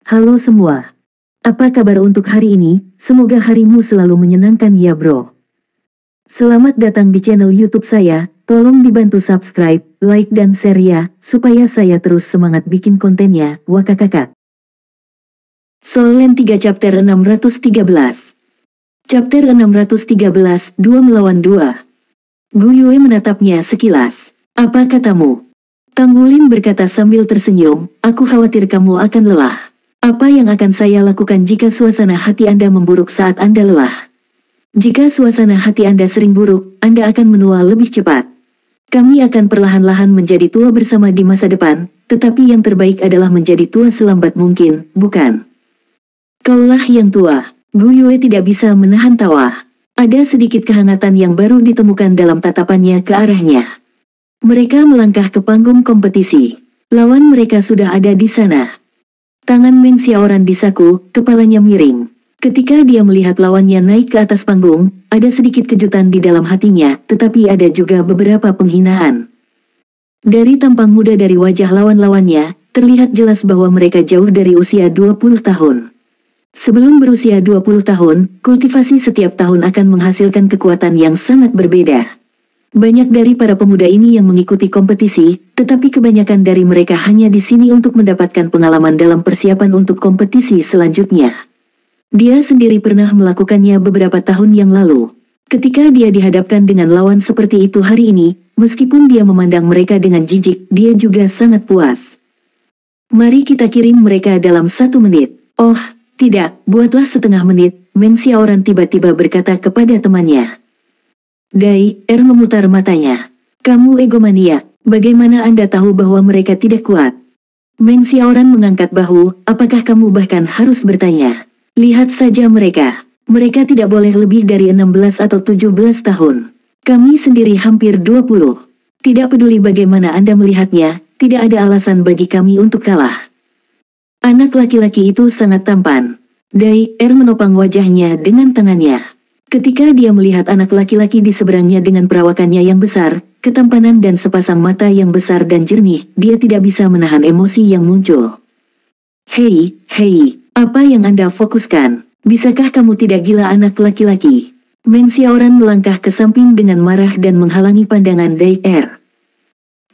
Halo semua. Apa kabar untuk hari ini? Semoga harimu selalu menyenangkan ya bro. Selamat datang di channel YouTube saya. Tolong dibantu subscribe, like dan share ya, supaya saya terus semangat bikin kontennya. Wakakakak. Soul Land 3 Chapter 613. Chapter 613, 2 melawan 2. Gu Yue menatapnya sekilas. Apa katamu? Tang Wulin berkata sambil tersenyum, aku khawatir kamu akan lelah. Apa yang akan saya lakukan jika suasana hati Anda memburuk saat Anda lelah? Jika suasana hati Anda sering buruk, Anda akan menua lebih cepat. Kami akan perlahan-lahan menjadi tua bersama di masa depan, tetapi yang terbaik adalah menjadi tua selambat mungkin, bukan? Kaulah yang tua. Gu Yue tidak bisa menahan tawa. Ada sedikit kehangatan yang baru ditemukan dalam tatapannya ke arahnya. Mereka melangkah ke panggung kompetisi. Lawan mereka sudah ada di sana. Tangan Meng Xiaoran disaku, kepalanya miring. Ketika dia melihat lawannya naik ke atas panggung, ada sedikit kejutan di dalam hatinya, tetapi ada juga beberapa penghinaan. Dari tampang muda dari wajah lawan-lawannya, terlihat jelas bahwa mereka jauh dari usia 20 tahun. Sebelum berusia 20 tahun, kultivasi setiap tahun akan menghasilkan kekuatan yang sangat berbeda. Banyak dari para pemuda ini yang mengikuti kompetisi, tetapi kebanyakan dari mereka hanya di sini untuk mendapatkan pengalaman dalam persiapan untuk kompetisi selanjutnya. Dia sendiri pernah melakukannya beberapa tahun yang lalu. Ketika dia dihadapkan dengan lawan seperti itu hari ini, meskipun dia memandang mereka dengan jijik, dia juga sangat puas. Mari kita kirim mereka dalam 1 menit. Oh, tidak, buatlah setengah menit, Meng Xiaoran tiba-tiba berkata kepada temannya. Dai Er memutar matanya. Kamu egomaniak, bagaimana Anda tahu bahwa mereka tidak kuat? Meng Xiaoran mengangkat bahu, apakah kamu bahkan harus bertanya? Lihat saja mereka. Mereka tidak boleh lebih dari 16 atau 17 tahun. Kami sendiri hampir 20. Tidak peduli bagaimana Anda melihatnya, tidak ada alasan bagi kami untuk kalah. Anak laki-laki itu sangat tampan. Dai Er menopang wajahnya dengan tangannya. Ketika dia melihat anak laki-laki di seberangnya dengan perawakannya yang besar, ketampanan dan sepasang mata yang besar dan jernih, dia tidak bisa menahan emosi yang muncul. Hei, apa yang Anda fokuskan? Bisakah kamu tidak gila anak laki-laki? Meng Xiaoran melangkah ke samping dengan marah dan menghalangi pandangan Dai Er.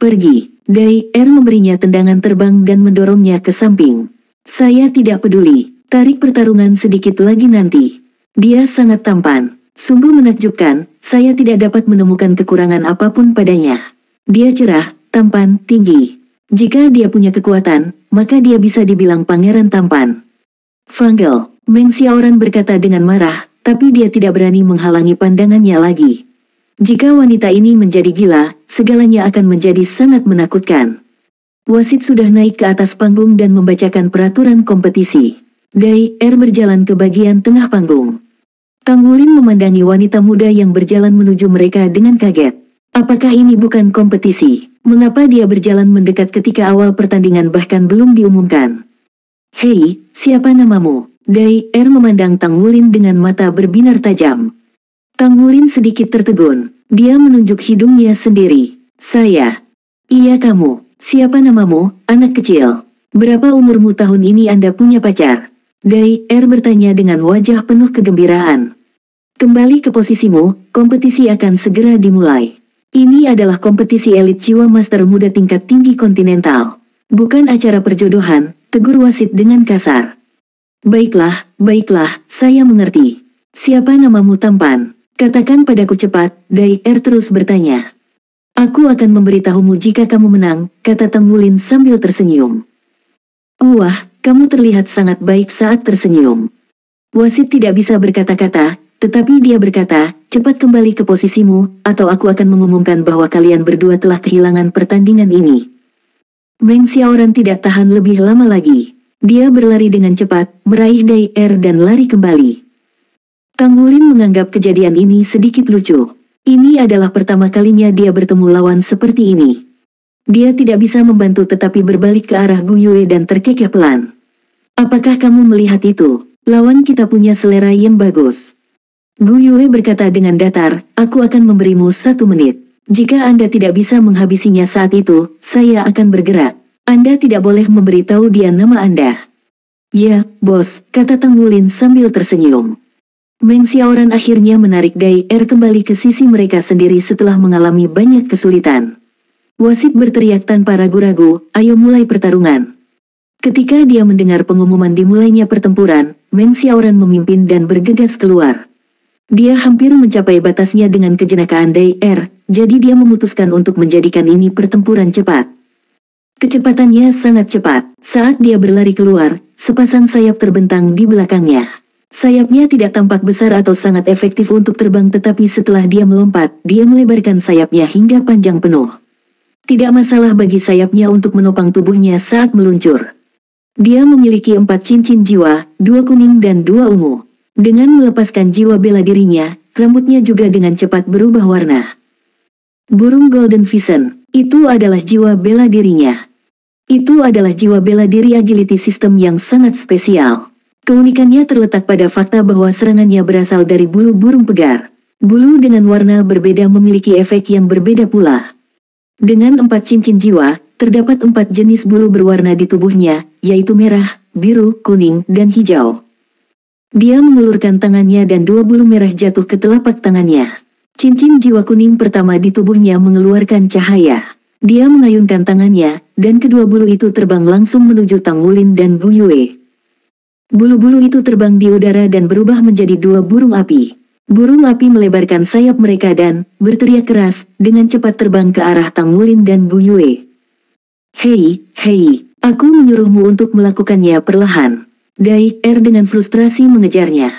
Pergi. Dai Er memberinya tendangan terbang dan mendorongnya ke samping. Saya tidak peduli, tarik pertarungan sedikit lagi nanti. Dia sangat tampan, sungguh menakjubkan, saya tidak dapat menemukan kekurangan apapun padanya. Dia cerah, tampan, tinggi. Jika dia punya kekuatan, maka dia bisa dibilang pangeran tampan. Fanggel, Meng Xiaoran berkata dengan marah, tapi dia tidak berani menghalangi pandangannya lagi. Jika wanita ini menjadi gila, segalanya akan menjadi sangat menakutkan. Wasit sudah naik ke atas panggung dan membacakan peraturan kompetisi. Dai Er berjalan ke bagian tengah panggung. Tang Wulin memandangi wanita muda yang berjalan menuju mereka dengan kaget. Apakah ini bukan kompetisi? Mengapa dia berjalan mendekat ketika awal pertandingan bahkan belum diumumkan? Hei, siapa namamu? Dai Er memandang Tang Wulin dengan mata berbinar tajam. Tang Wulin sedikit tertegun. Dia menunjuk hidungnya sendiri. Saya. Iya kamu. Siapa namamu, anak kecil? Berapa umurmu tahun ini Anda punya pacar? Dai Er bertanya dengan wajah penuh kegembiraan. Kembali ke posisimu, kompetisi akan segera dimulai. Ini adalah kompetisi elit jiwa master muda tingkat tinggi kontinental. Bukan acara perjodohan, tegur wasit dengan kasar. Baiklah, saya mengerti. Siapa namamu tampan? Katakan padaku cepat, Dai Er terus bertanya. Aku akan memberitahumu jika kamu menang, kata Tang Wulin sambil tersenyum. Wah, kamu terlihat sangat baik saat tersenyum. Wasit tidak bisa berkata-kata, tetapi dia berkata, cepat kembali ke posisimu, atau aku akan mengumumkan bahwa kalian berdua telah kehilangan pertandingan ini. Meng Xiaoran tidak tahan lebih lama lagi. Dia berlari dengan cepat, meraih Dai Er dan lari kembali. Tang Wulin menganggap kejadian ini sedikit lucu. Ini adalah pertama kalinya dia bertemu lawan seperti ini. Dia tidak bisa membantu tetapi berbalik ke arah Gu Yue dan terkekeh pelan. Apakah kamu melihat itu? Lawan kita punya selera yang bagus. Gu Yue berkata dengan datar, aku akan memberimu 1 menit. Jika Anda tidak bisa menghabisinya saat itu, saya akan bergerak. Anda tidak boleh memberitahu dia nama Anda. Ya, bos, kata Tang Wulin sambil tersenyum. Meng Xiaoran akhirnya menarik Dai Er kembali ke sisi mereka sendiri setelah mengalami banyak kesulitan. Wasit berteriak tanpa ragu-ragu, ayo mulai pertarungan. Ketika dia mendengar pengumuman dimulainya pertempuran, Meng Xiaoran memimpin dan bergegas keluar. Dia hampir mencapai batasnya dengan kejenakaan Dai Er, jadi dia memutuskan untuk menjadikan ini pertempuran cepat. Kecepatannya sangat cepat. Saat dia berlari keluar, sepasang sayap terbentang di belakangnya. Sayapnya tidak tampak besar atau sangat efektif untuk terbang, tetapi setelah dia melompat, dia melebarkan sayapnya hingga panjang penuh. Tidak masalah bagi sayapnya untuk menopang tubuhnya saat meluncur. Dia memiliki 4 cincin jiwa, 2 kuning dan 2 ungu. Dengan melepaskan jiwa bela dirinya, rambutnya juga dengan cepat berubah warna. Burung Golden Vision, itu adalah jiwa bela dirinya. Itu adalah jiwa bela diri agility system yang sangat spesial. Keunikannya terletak pada fakta bahwa serangannya berasal dari bulu burung pegar. Bulu dengan warna berbeda memiliki efek yang berbeda pula. Dengan 4 cincin jiwa, terdapat 4 jenis bulu berwarna di tubuhnya, yaitu merah, biru, kuning, dan hijau. Dia mengulurkan tangannya dan 2 bulu merah jatuh ke telapak tangannya. Cincin jiwa kuning pertama di tubuhnya mengeluarkan cahaya. Dia mengayunkan tangannya, dan kedua bulu itu terbang langsung menuju Tang Wulin dan Gu Yue. Bulu-bulu itu terbang di udara dan berubah menjadi 2 burung api. Burung api melebarkan sayap mereka dan berteriak keras, dengan cepat terbang ke arah Tang Wulin dan Gu Yue. Hei, aku menyuruhmu untuk melakukannya perlahan. Dai Er dengan frustrasi mengejarnya.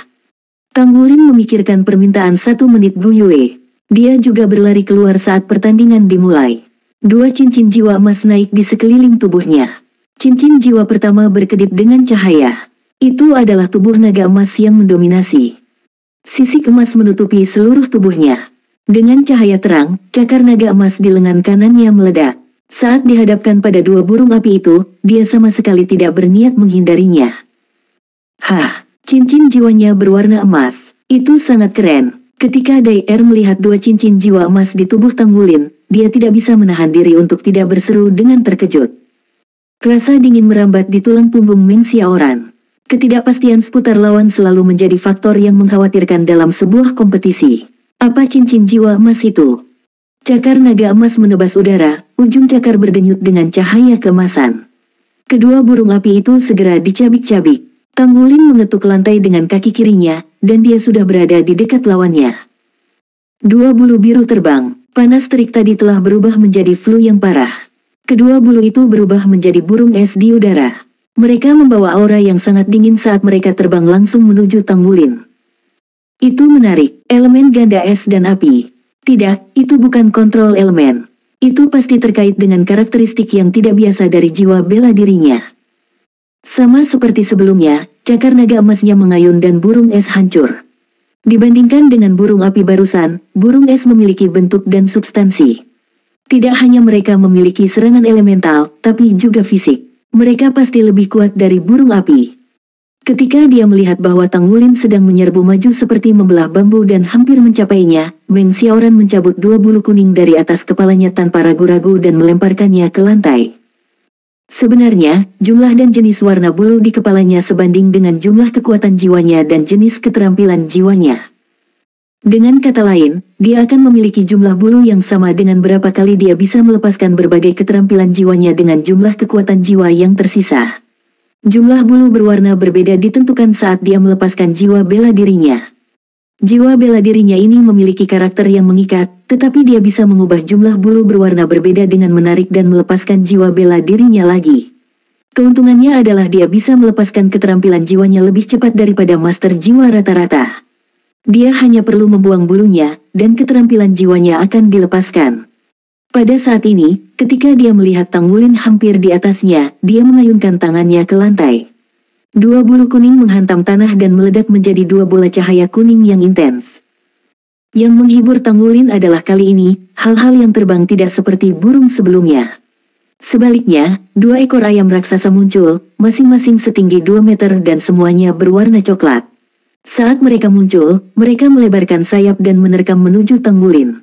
Tang Wulin memikirkan permintaan 1 menit Gu Yue. Dia juga berlari keluar saat pertandingan dimulai. 2 cincin jiwa emas naik di sekeliling tubuhnya. Cincin jiwa pertama berkedip dengan cahaya. Itu adalah tubuh naga emas yang mendominasi. Sisik emas menutupi seluruh tubuhnya. Dengan cahaya terang, cakar naga emas di lengan kanannya meledak. Saat dihadapkan pada 2 burung api itu, dia sama sekali tidak berniat menghindarinya. Cincin jiwanya berwarna emas. Itu sangat keren. Ketika Dai Er melihat 2 cincin jiwa emas di tubuh Tang Wulin, dia tidak bisa menahan diri untuk tidak berseru dengan terkejut. Rasa dingin merambat di tulang punggung Meng Xiaoran. Ketidakpastian seputar lawan selalu menjadi faktor yang mengkhawatirkan dalam sebuah kompetisi. Apa cincin jiwa emas itu? Cakar naga emas menebas udara, ujung cakar berdenyut dengan cahaya keemasan. Kedua burung api itu segera dicabik-cabik. Tang Wulin mengetuk lantai dengan kaki kirinya, dan dia sudah berada di dekat lawannya. 2 bulu biru terbang. Panas terik tadi telah berubah menjadi flu yang parah. Kedua bulu itu berubah menjadi burung es di udara. Mereka membawa aura yang sangat dingin saat mereka terbang langsung menuju Tang Wulin. Itu menarik, elemen ganda es dan api. Tidak, itu bukan kontrol elemen. Itu pasti terkait dengan karakteristik yang tidak biasa dari jiwa bela dirinya. Sama seperti sebelumnya, cakar naga emasnya mengayun dan burung es hancur. Dibandingkan dengan burung api barusan, burung es memiliki bentuk dan substansi. Tidak hanya mereka memiliki serangan elemental, tapi juga fisik. Mereka pasti lebih kuat dari burung api. Ketika dia melihat bahwa Tang Wulin sedang menyerbu maju seperti membelah bambu dan hampir mencapainya, Meng Xiaoran mencabut 2 bulu kuning dari atas kepalanya tanpa ragu-ragu dan melemparkannya ke lantai. Sebenarnya, jumlah dan jenis warna bulu di kepalanya sebanding dengan jumlah kekuatan jiwanya dan jenis keterampilan jiwanya. Dengan kata lain, dia akan memiliki jumlah bulu yang sama dengan berapa kali dia bisa melepaskan berbagai keterampilan jiwanya dengan jumlah kekuatan jiwa yang tersisa. Jumlah bulu berwarna berbeda ditentukan saat dia melepaskan jiwa bela dirinya. Jiwa bela dirinya ini memiliki karakter yang mengikat, tetapi dia bisa mengubah jumlah bulu berwarna berbeda dengan menarik dan melepaskan jiwa bela dirinya lagi. Keuntungannya adalah dia bisa melepaskan keterampilan jiwanya lebih cepat daripada master jiwa rata-rata. Dia hanya perlu membuang bulunya, dan keterampilan jiwanya akan dilepaskan. Pada saat ini, ketika dia melihat Tang Wulin hampir di atasnya, dia mengayunkan tangannya ke lantai. 2 bulu kuning menghantam tanah dan meledak menjadi 2 bola cahaya kuning yang intens. Yang menghibur Tang Wulin adalah kali ini, hal-hal yang terbang tidak seperti burung sebelumnya. Sebaliknya, 2 ekor ayam raksasa muncul, masing-masing setinggi 2 meter dan semuanya berwarna coklat. Saat mereka muncul, mereka melebarkan sayap dan menerkam menuju Tang Wulin.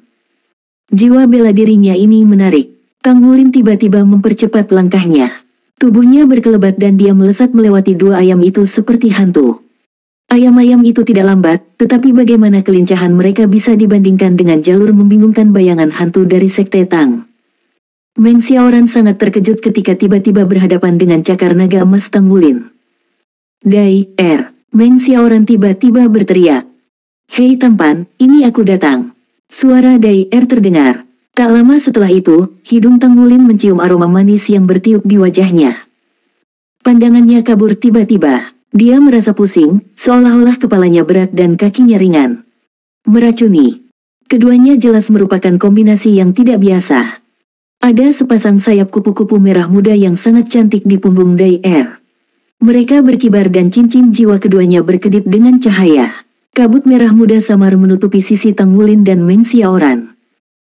Jiwa bela dirinya ini menarik. Tang Wulin tiba-tiba mempercepat langkahnya. Tubuhnya berkelebat dan dia melesat melewati dua ayam itu seperti hantu. Ayam-ayam itu tidak lambat, tetapi bagaimana kelincahan mereka bisa dibandingkan dengan jalur membingungkan bayangan hantu dari Sekte Tang. Meng Xiaoran sangat terkejut ketika tiba-tiba berhadapan dengan cakar naga emas Tang Wulin. Dai, Meng Xiaoran tiba-tiba berteriak. Hei tampan, ini aku datang. Suara Dai terdengar. Tak lama setelah itu, hidung Tang Wulin mencium aroma manis yang bertiup di wajahnya. Pandangannya kabur tiba-tiba. Dia merasa pusing, seolah-olah kepalanya berat dan kakinya ringan. Meracuni. Keduanya jelas merupakan kombinasi yang tidak biasa. Ada sepasang sayap kupu-kupu merah muda yang sangat cantik di punggung Dai. Mereka berkibar dan cincin jiwa keduanya berkedip dengan cahaya. Kabut merah muda samar menutupi sisi Tang Wulin dan Meng Xiaoran.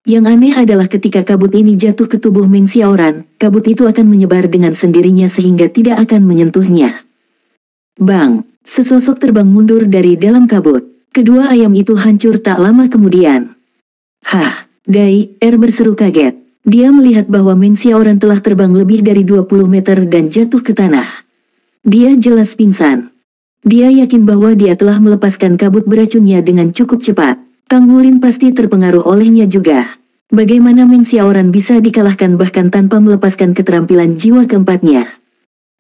Yang aneh adalah ketika kabut ini jatuh ke tubuh Meng Xiaoran, kabut itu akan menyebar dengan sendirinya sehingga tidak akan menyentuhnya. Bang! Sesosok terbang mundur dari dalam kabut. Kedua ayam itu hancur tak lama kemudian. Hah! Dai berseru kaget. Dia melihat bahwa Meng Xiaoran telah terbang lebih dari 20 meter dan jatuh ke tanah. Dia jelas pingsan. Dia yakin bahwa dia telah melepaskan kabut beracunnya dengan cukup cepat. Tang Wulin pasti terpengaruh olehnya juga. Bagaimana Meng Xiaoran bisa dikalahkan bahkan tanpa melepaskan keterampilan jiwa keempatnya?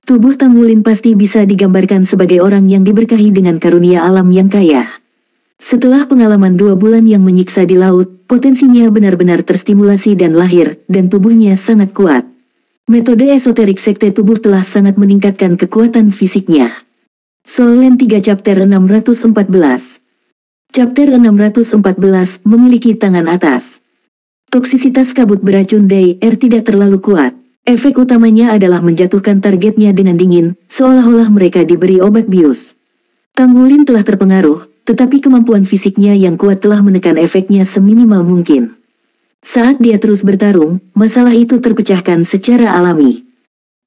Tubuh Tang Wulin pasti bisa digambarkan sebagai orang yang diberkahi dengan karunia alam yang kaya. Setelah pengalaman 2 bulan yang menyiksa di laut, potensinya benar-benar terstimulasi dan lahir, dan tubuhnya sangat kuat. Metode esoterik sekte tubuh telah sangat meningkatkan kekuatan fisiknya. Soul Land 3 Chapter 614. Chapter 614 memiliki tangan atas. Toksisitas kabut beracun Dai tidak terlalu kuat. Efek utamanya adalah menjatuhkan targetnya dengan dingin, seolah-olah mereka diberi obat bius. Tang Wulin telah terpengaruh, tetapi kemampuan fisiknya yang kuat telah menekan efeknya seminimal mungkin. Saat dia terus bertarung, masalah itu terpecahkan secara alami.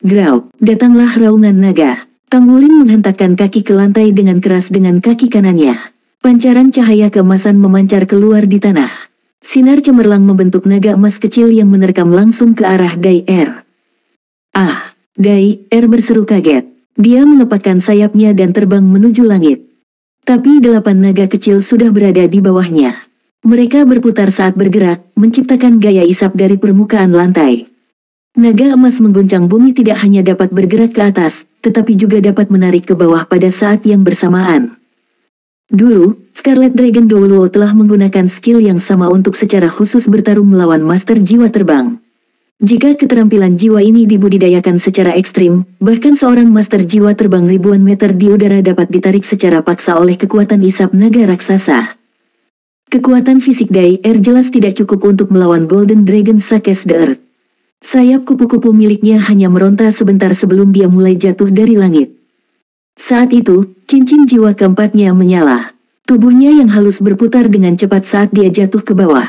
Grau, datanglah raungan naga. Tang Wulin menghentakkan kaki ke lantai dengan keras dengan kaki kanannya. Pancaran cahaya keemasan memancar keluar di tanah. Sinar cemerlang membentuk naga emas kecil yang menerkam langsung ke arah Dai. Ah! Dai berseru kaget. Dia mengepakkan sayapnya dan terbang menuju langit. Tapi 8 naga kecil sudah berada di bawahnya. Mereka berputar saat bergerak, menciptakan gaya isap dari permukaan lantai. Naga emas mengguncang bumi tidak hanya dapat bergerak ke atas, tetapi juga dapat menarik ke bawah pada saat yang bersamaan. Dulu, Scarlet Dragon Douluo telah menggunakan skill yang sama untuk secara khusus bertarung melawan Master Jiwa Terbang. Jika keterampilan jiwa ini dibudidayakan secara ekstrim, bahkan seorang Master Jiwa Terbang ribuan meter di udara dapat ditarik secara paksa oleh kekuatan isap naga raksasa. Kekuatan fisik Dai jelas tidak cukup untuk melawan Golden Dragon Sakes the Earth. Sayap kupu-kupu miliknya hanya meronta sebentar sebelum dia mulai jatuh dari langit. Saat itu, cincin jiwa keempatnya menyala. Tubuhnya yang halus berputar dengan cepat saat dia jatuh ke bawah.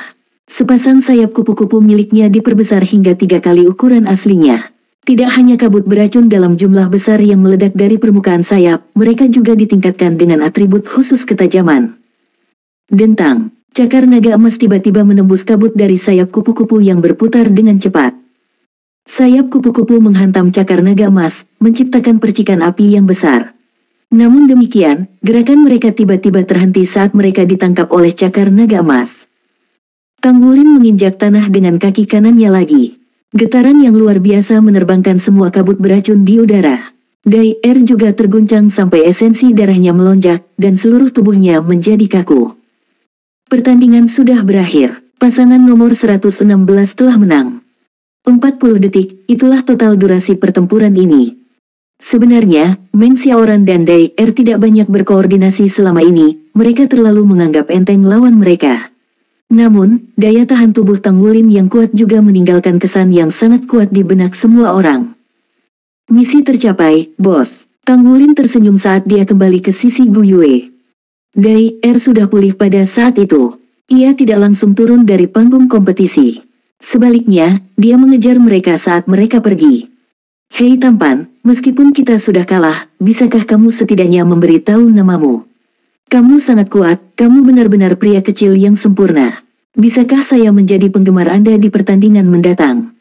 Sepasang sayap kupu-kupu miliknya diperbesar hingga 3 kali ukuran aslinya. Tidak hanya kabut beracun dalam jumlah besar yang meledak dari permukaan sayap, mereka juga ditingkatkan dengan atribut khusus ketajaman. Dentang, cakar naga emas tiba-tiba menembus kabut dari sayap kupu-kupu yang berputar dengan cepat. Sayap kupu-kupu menghantam cakar naga emas, menciptakan percikan api yang besar. Namun demikian, gerakan mereka tiba-tiba terhenti saat mereka ditangkap oleh cakar naga emas. Tang Wulin menginjak tanah dengan kaki kanannya lagi. Getaran yang luar biasa menerbangkan semua kabut beracun di udara. Dai juga terguncang sampai esensi darahnya melonjak, dan seluruh tubuhnya menjadi kaku. Pertandingan sudah berakhir. Pasangan nomor 116 telah menang. 40 detik, itulah total durasi pertempuran ini. Sebenarnya, Meng Xiaoran dan Dai tidak banyak berkoordinasi selama ini, mereka terlalu menganggap enteng lawan mereka. Namun, daya tahan tubuh Tang Wulin yang kuat juga meninggalkan kesan yang sangat kuat di benak semua orang. Misi tercapai, bos. Tang Wulin tersenyum saat dia kembali ke sisi Gu Yue. Dai sudah pulih pada saat itu. Ia tidak langsung turun dari panggung kompetisi. Sebaliknya, dia mengejar mereka saat mereka pergi. Hei tampan, meskipun kita sudah kalah, bisakah kamu setidaknya memberitahu namamu? Kamu sangat kuat, kamu benar-benar pria kecil yang sempurna. Bisakah saya menjadi penggemar Anda di pertandingan mendatang?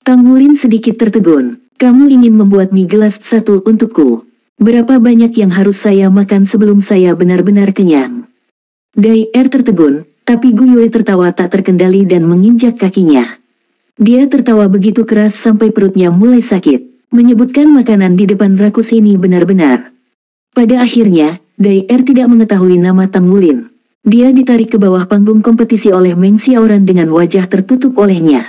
Tang Wulin sedikit tertegun. Kamu ingin membuat mie gelas satu untukku. Berapa banyak yang harus saya makan sebelum saya benar-benar kenyang? Dai Er tertegun, tapi Gu Yue tertawa tak terkendali dan menginjak kakinya. Dia tertawa begitu keras sampai perutnya mulai sakit. Menyebutkan makanan di depan rakus ini benar-benar. Pada akhirnya, Dai Er tidak mengetahui nama Tang Wulin. Dia ditarik ke bawah panggung kompetisi oleh Meng Xiaoran dengan wajah tertutup olehnya.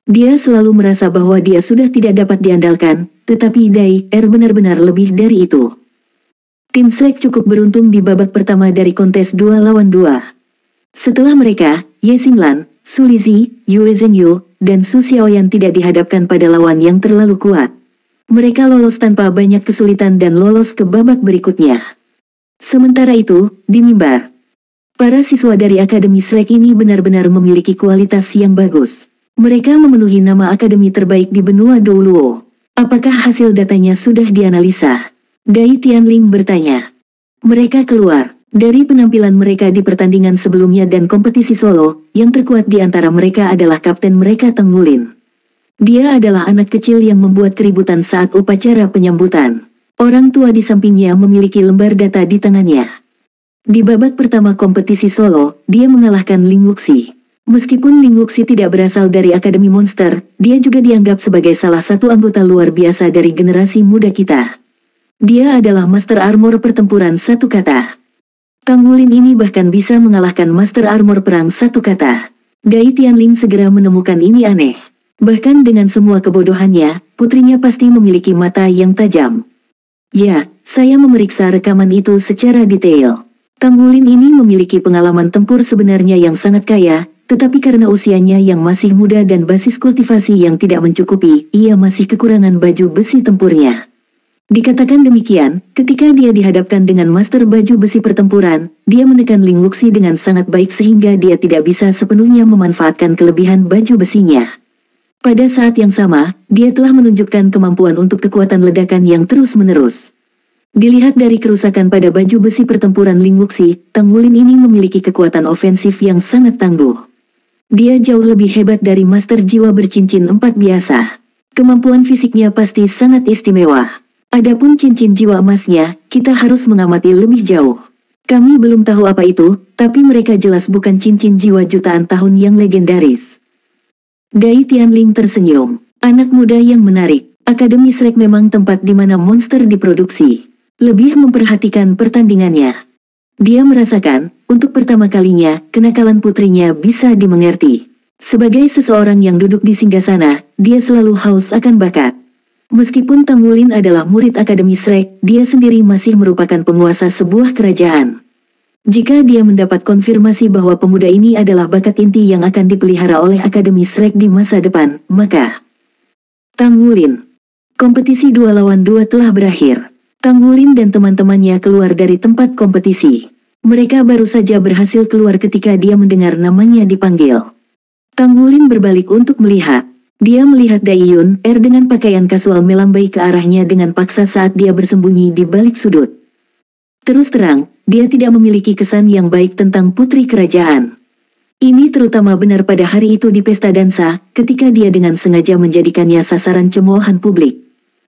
Dia selalu merasa bahwa dia sudah tidak dapat diandalkan, tetapi Dai Er benar-benar lebih dari itu. Tim Shrek cukup beruntung di babak pertama dari kontes 2 lawan 2. Setelah mereka, Ye Xinglan, Su Lizi, Yue Zhenyu, dan Su Xiaoyan tidak dihadapkan pada lawan yang terlalu kuat. Mereka lolos tanpa banyak kesulitan dan lolos ke babak berikutnya. Sementara itu, di mimbar, para siswa dari Akademi Shrek ini benar-benar memiliki kualitas yang bagus. Mereka memenuhi nama akademi terbaik di benua Douluo. Apakah hasil datanya sudah dianalisa? Dai Tianling bertanya. Mereka keluar. Dari penampilan mereka di pertandingan sebelumnya dan kompetisi solo, yang terkuat di antara mereka adalah kapten mereka Tang Wulin. Dia adalah anak kecil yang membuat keributan saat upacara penyambutan. Orang tua di sampingnya memiliki lembar data di tangannya. Di babak pertama kompetisi solo, dia mengalahkan Ling Wuxi. Meskipun Ling Wuxi tidak berasal dari Akademi Monster, dia juga dianggap sebagai salah satu anggota luar biasa dari generasi muda kita. Dia adalah Master Armor pertempuran satu kata. Tang Wulin ini bahkan bisa mengalahkan Master Armor perang satu kata. Dai Tianling segera menemukan ini aneh. Bahkan dengan semua kebodohannya, putrinya pasti memiliki mata yang tajam. Ya, saya memeriksa rekaman itu secara detail. Tang Wulin ini memiliki pengalaman tempur sebenarnya yang sangat kaya, tetapi karena usianya yang masih muda dan basis kultivasi yang tidak mencukupi, ia masih kekurangan baju besi tempurnya. Dikatakan demikian, ketika dia dihadapkan dengan master baju besi pertempuran, dia menekan Ling Wuxi dengan sangat baik sehingga dia tidak bisa sepenuhnya memanfaatkan kelebihan baju besinya. Pada saat yang sama, dia telah menunjukkan kemampuan untuk kekuatan ledakan yang terus-menerus. Dilihat dari kerusakan pada baju besi pertempuran Ling Wuxi, Tang Wulin ini memiliki kekuatan ofensif yang sangat tangguh. Dia jauh lebih hebat dari master jiwa bercincin 4 biasa. Kemampuan fisiknya pasti sangat istimewa. Adapun cincin jiwa emasnya, kita harus mengamati lebih jauh. Kami belum tahu apa itu, tapi mereka jelas bukan cincin jiwa jutaan tahun yang legendaris. Dai Tianling tersenyum. Anak muda yang menarik. Akademi Shrek memang tempat di mana monster diproduksi. Lebih memperhatikan pertandingannya. Dia merasakan, untuk pertama kalinya, kenakalan putrinya bisa dimengerti. Sebagai seseorang yang duduk di singgasana, dia selalu haus akan bakat. Meskipun Tang Wulin adalah murid Akademi Shrek, dia sendiri masih merupakan penguasa sebuah kerajaan. Jika dia mendapat konfirmasi bahwa pemuda ini adalah bakat inti yang akan dipelihara oleh Akademi Shrek di masa depan, maka Tang Wulin. Kompetisi 2 lawan 2 telah berakhir. Tang Wulin dan teman-temannya keluar dari tempat kompetisi. Mereka baru saja berhasil keluar ketika dia mendengar namanya dipanggil. Tang Wulin berbalik untuk melihat. Dia melihat Dai Yun Er dengan pakaian kasual melambai ke arahnya dengan paksa saat dia bersembunyi di balik sudut. Terus terang, dia tidak memiliki kesan yang baik tentang putri kerajaan. Ini terutama benar pada hari itu di pesta dansa, ketika dia dengan sengaja menjadikannya sasaran cemoohan publik.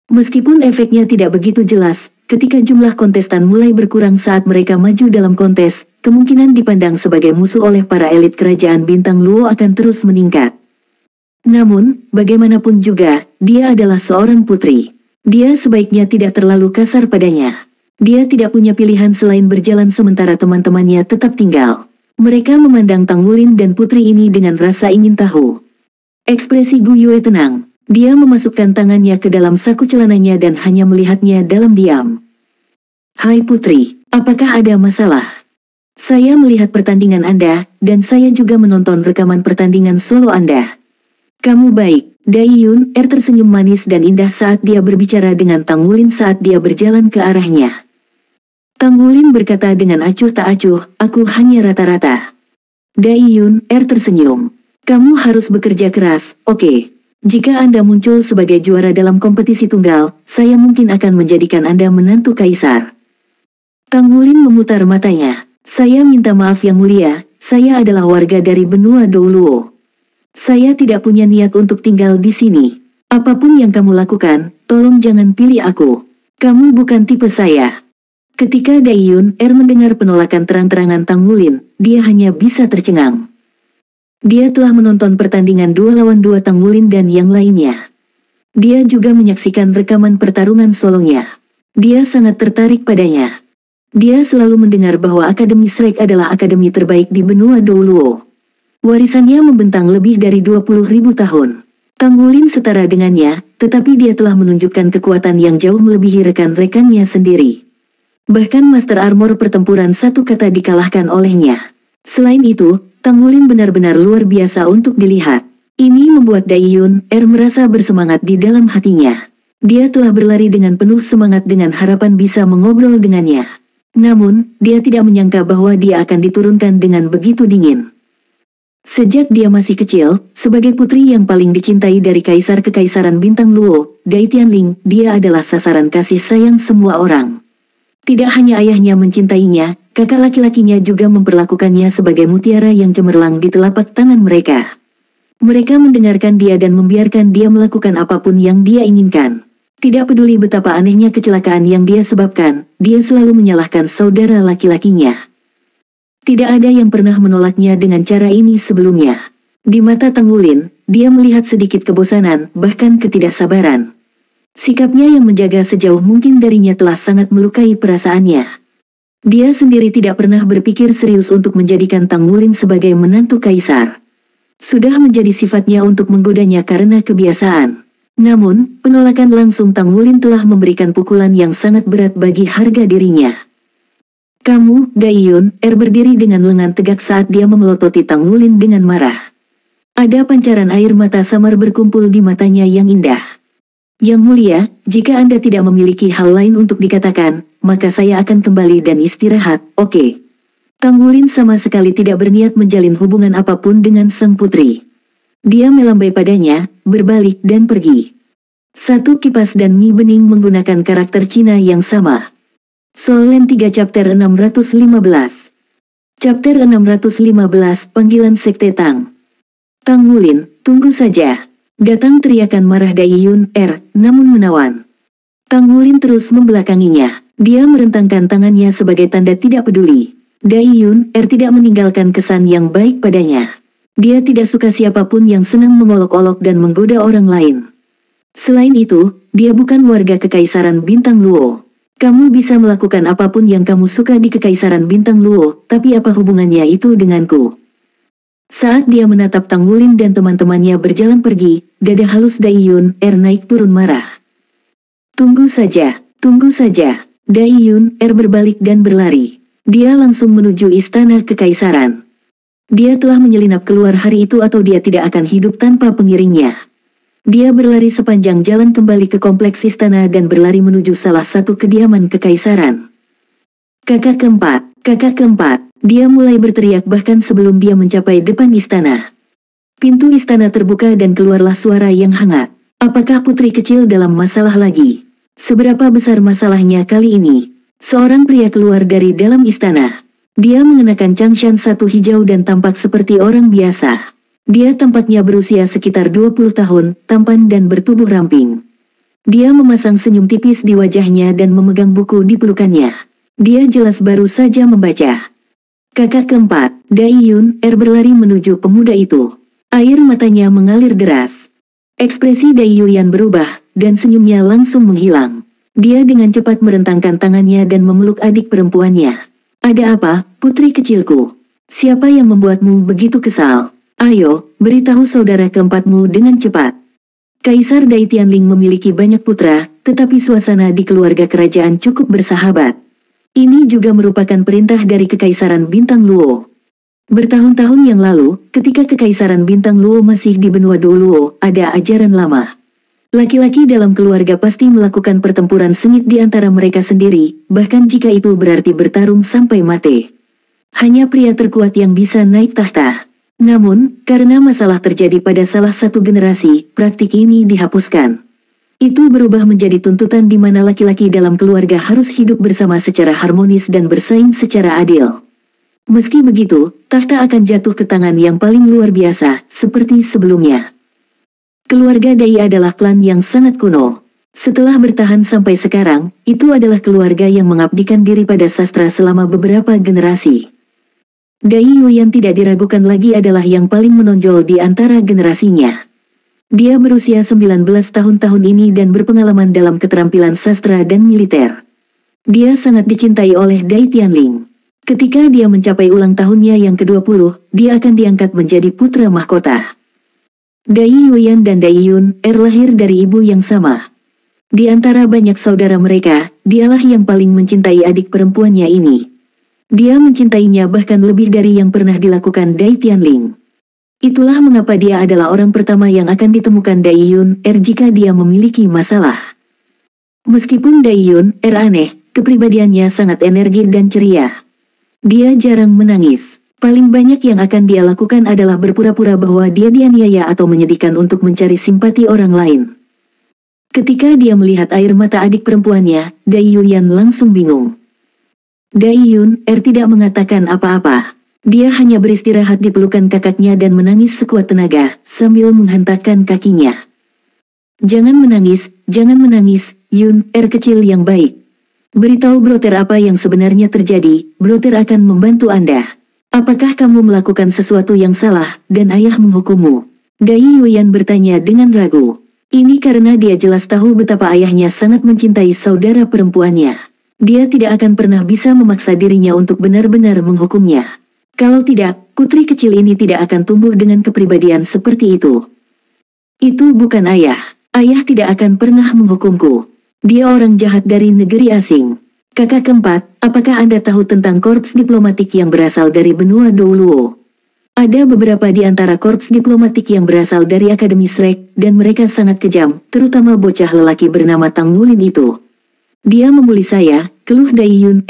Meskipun efeknya tidak begitu jelas, ketika jumlah kontestan mulai berkurang saat mereka maju dalam kontes, kemungkinan dipandang sebagai musuh oleh para elit kerajaan bintang Luo akan terus meningkat. Namun, bagaimanapun juga, dia adalah seorang putri. Dia sebaiknya tidak terlalu kasar padanya. Dia tidak punya pilihan selain berjalan sementara teman-temannya tetap tinggal. Mereka memandang Tang Wulin dan putri ini dengan rasa ingin tahu. Ekspresi Gu Yue tenang. Dia memasukkan tangannya ke dalam saku celananya dan hanya melihatnya dalam diam. Hai putri, apakah ada masalah? Saya melihat pertandingan Anda, dan saya juga menonton rekaman pertandingan solo Anda. Kamu baik. Dai Yun Er tersenyum manis dan indah saat dia berbicara dengan Tang Wulin saat dia berjalan ke arahnya. Tang Wulin berkata dengan acuh tak acuh, aku hanya rata-rata. Dai Yun Er tersenyum. Kamu harus bekerja keras, oke. Jika Anda muncul sebagai juara dalam kompetisi tunggal, saya mungkin akan menjadikan Anda menantu kaisar. Tang Wulin memutar matanya. Saya minta maaf yang mulia, saya adalah warga dari benua Douluo. Saya tidak punya niat untuk tinggal di sini. Apapun yang kamu lakukan, tolong jangan pilih aku. Kamu bukan tipe saya. Ketika Daiyun mendengar penolakan terang-terangan Tang Wulin, dia hanya bisa tercengang. Dia telah menonton pertandingan 2 lawan 2 Tang Wulin dan yang lainnya. Dia juga menyaksikan rekaman pertarungan solonya. Dia sangat tertarik padanya. Dia selalu mendengar bahwa Akademi Shrek adalah akademi terbaik di benua Douluo. Warisannya membentang lebih dari 20.000 tahun. Tang Wulin setara dengannya, tetapi dia telah menunjukkan kekuatan yang jauh melebihi rekan-rekannya sendiri. Bahkan Master Armor pertempuran satu kata dikalahkan olehnya. Selain itu, Tang Wulin benar-benar luar biasa untuk dilihat. Ini membuat Daiyun merasa bersemangat di dalam hatinya. Dia telah berlari dengan penuh semangat dengan harapan bisa mengobrol dengannya. Namun, dia tidak menyangka bahwa dia akan diturunkan dengan begitu dingin. Sejak dia masih kecil, sebagai putri yang paling dicintai dari Kaisar Kekaisaran Bintang Luo, Dai Tianling, dia adalah sasaran kasih sayang semua orang. Tidak hanya ayahnya mencintainya, kakak laki-lakinya juga memperlakukannya sebagai mutiara yang cemerlang di telapak tangan mereka. Mereka mendengarkan dia dan membiarkan dia melakukan apapun yang dia inginkan. Tidak peduli betapa anehnya kecelakaan yang dia sebabkan, dia selalu menyalahkan saudara laki-lakinya. Tidak ada yang pernah menolaknya dengan cara ini sebelumnya. Di mata Tang Wulin, dia melihat sedikit kebosanan, bahkan ketidaksabaran. Sikapnya yang menjaga sejauh mungkin darinya telah sangat melukai perasaannya. Dia sendiri tidak pernah berpikir serius untuk menjadikan Tang Wulin sebagai menantu kaisar. Sudah menjadi sifatnya untuk menggodanya karena kebiasaan. Namun, penolakan langsung Tang Wulin telah memberikan pukulan yang sangat berat bagi harga dirinya. Kamu, Daiyun, berdiri dengan lengan tegak saat dia memelototi Tang Wulin dengan marah. Ada pancaran air mata samar berkumpul di matanya yang indah. Yang mulia, jika Anda tidak memiliki hal lain untuk dikatakan, maka saya akan kembali dan istirahat, oke? Tang Wulin sama sekali tidak berniat menjalin hubungan apapun dengan sang putri. Dia melambai padanya, berbalik dan pergi. Satu kipas dan Mi Bening menggunakan karakter Cina yang sama. Soul Land 3 Chapter 615. Chapter 615 Panggilan Sekte Tang. Tang Wulin, tunggu saja. Datang teriakan marah Daiyun namun menawan. Tang Wulin terus membelakanginya. Dia merentangkan tangannya sebagai tanda tidak peduli. Daiyun tidak meninggalkan kesan yang baik padanya. Dia tidak suka siapapun yang senang mengolok-olok dan menggoda orang lain. Selain itu, dia bukan warga Kekaisaran Bintang Luo. Kamu bisa melakukan apapun yang kamu suka di Kekaisaran Bintang Luo, tapi apa hubungannya itu denganku? Saat dia menatap Tang Wulin dan teman-temannya berjalan pergi, dada halus Daiyun naik turun marah. Tunggu saja, tunggu saja. Daiyun berbalik dan berlari. Dia langsung menuju istana Kekaisaran. Dia telah menyelinap keluar hari itu atau dia tidak akan hidup tanpa pengiringnya. Dia berlari sepanjang jalan kembali ke kompleks istana dan berlari menuju salah satu kediaman kekaisaran. Kakak keempat, dia mulai berteriak bahkan sebelum dia mencapai depan istana. Pintu istana terbuka dan keluarlah suara yang hangat. Apakah putri kecil dalam masalah lagi? Seberapa besar masalahnya kali ini? Seorang pria keluar dari dalam istana. Dia mengenakan changshan satu hijau dan tampak seperti orang biasa. Dia tampaknya berusia sekitar 20 tahun, tampan dan bertubuh ramping. Dia memasang senyum tipis di wajahnya dan memegang buku di pelukannya. Dia jelas baru saja membaca. Kakak keempat, Daiyun berlari menuju pemuda itu. Air matanya mengalir deras. Ekspresi Daiyun berubah, dan senyumnya langsung menghilang. Dia dengan cepat merentangkan tangannya dan memeluk adik perempuannya. Ada apa, putri kecilku? Siapa yang membuatmu begitu kesal? Ayo, beritahu saudara keempatmu dengan cepat. Kaisar Dai Tianling memiliki banyak putra, tetapi suasana di keluarga kerajaan cukup bersahabat. Ini juga merupakan perintah dari Kekaisaran Bintang Luo. Bertahun-tahun yang lalu, ketika Kekaisaran Bintang Luo masih di benua Douluo, ada ajaran lama. Laki-laki dalam keluarga pasti melakukan pertempuran sengit di antara mereka sendiri, bahkan jika itu berarti bertarung sampai mati. Hanya pria terkuat yang bisa naik tahta. Namun, karena masalah terjadi pada salah satu generasi, praktik ini dihapuskan. Itu berubah menjadi tuntutan di mana laki-laki dalam keluarga harus hidup bersama secara harmonis dan bersaing secara adil. Meski begitu, tahta akan jatuh ke tangan yang paling luar biasa, seperti sebelumnya. Keluarga Dai adalah klan yang sangat kuno. Setelah bertahan sampai sekarang, itu adalah keluarga yang mengabdikan diri pada sastra selama beberapa generasi. Dai Yuyan tidak diragukan lagi adalah yang paling menonjol di antara generasinya. Dia berusia 19 tahun ini dan berpengalaman dalam keterampilan sastra dan militer. Dia sangat dicintai oleh Dai Tianling. Ketika dia mencapai ulang tahunnya yang ke-20, dia akan diangkat menjadi putra mahkota. Dai Yuyan dan Dai Yun lahir dari ibu yang sama. Di antara banyak saudara mereka, dialah yang paling mencintai adik perempuannya ini. Dia mencintainya bahkan lebih dari yang pernah dilakukan Dai Tianling. Itulah mengapa dia adalah orang pertama yang akan ditemukan Dai Yun jika dia memiliki masalah. Meskipun Dai Yun aneh, kepribadiannya sangat energik dan ceria. Dia jarang menangis. Paling banyak yang akan dia lakukan adalah berpura-pura bahwa dia dianiaya atau menyedihkan untuk mencari simpati orang lain. Ketika dia melihat air mata adik perempuannya, Dai Yuyan langsung bingung. Dai Yun tidak mengatakan apa-apa. Dia hanya beristirahat di pelukan kakaknya dan menangis sekuat tenaga, sambil menghentakkan kakinya. Jangan menangis, Yun, kecil yang baik. Beritahu Broter apa yang sebenarnya terjadi, Broter akan membantu Anda. Apakah kamu melakukan sesuatu yang salah, dan ayah menghukummu? Dai Yuyan bertanya dengan ragu. Ini karena dia jelas tahu betapa ayahnya sangat mencintai saudara perempuannya. Dia tidak akan pernah bisa memaksa dirinya untuk benar-benar menghukumnya. Kalau tidak, putri kecil ini tidak akan tumbuh dengan kepribadian seperti itu. Itu bukan ayah. Ayah tidak akan pernah menghukumku. Dia orang jahat dari negeri asing. Kakak keempat, apakah Anda tahu tentang korps diplomatik yang berasal dari benua Douluo? Ada beberapa di antara korps diplomatik yang berasal dari Akademi Shrek, dan mereka sangat kejam, terutama bocah lelaki bernama Tang Wulin itu. Dia membuli saya, keluh Dai Yun.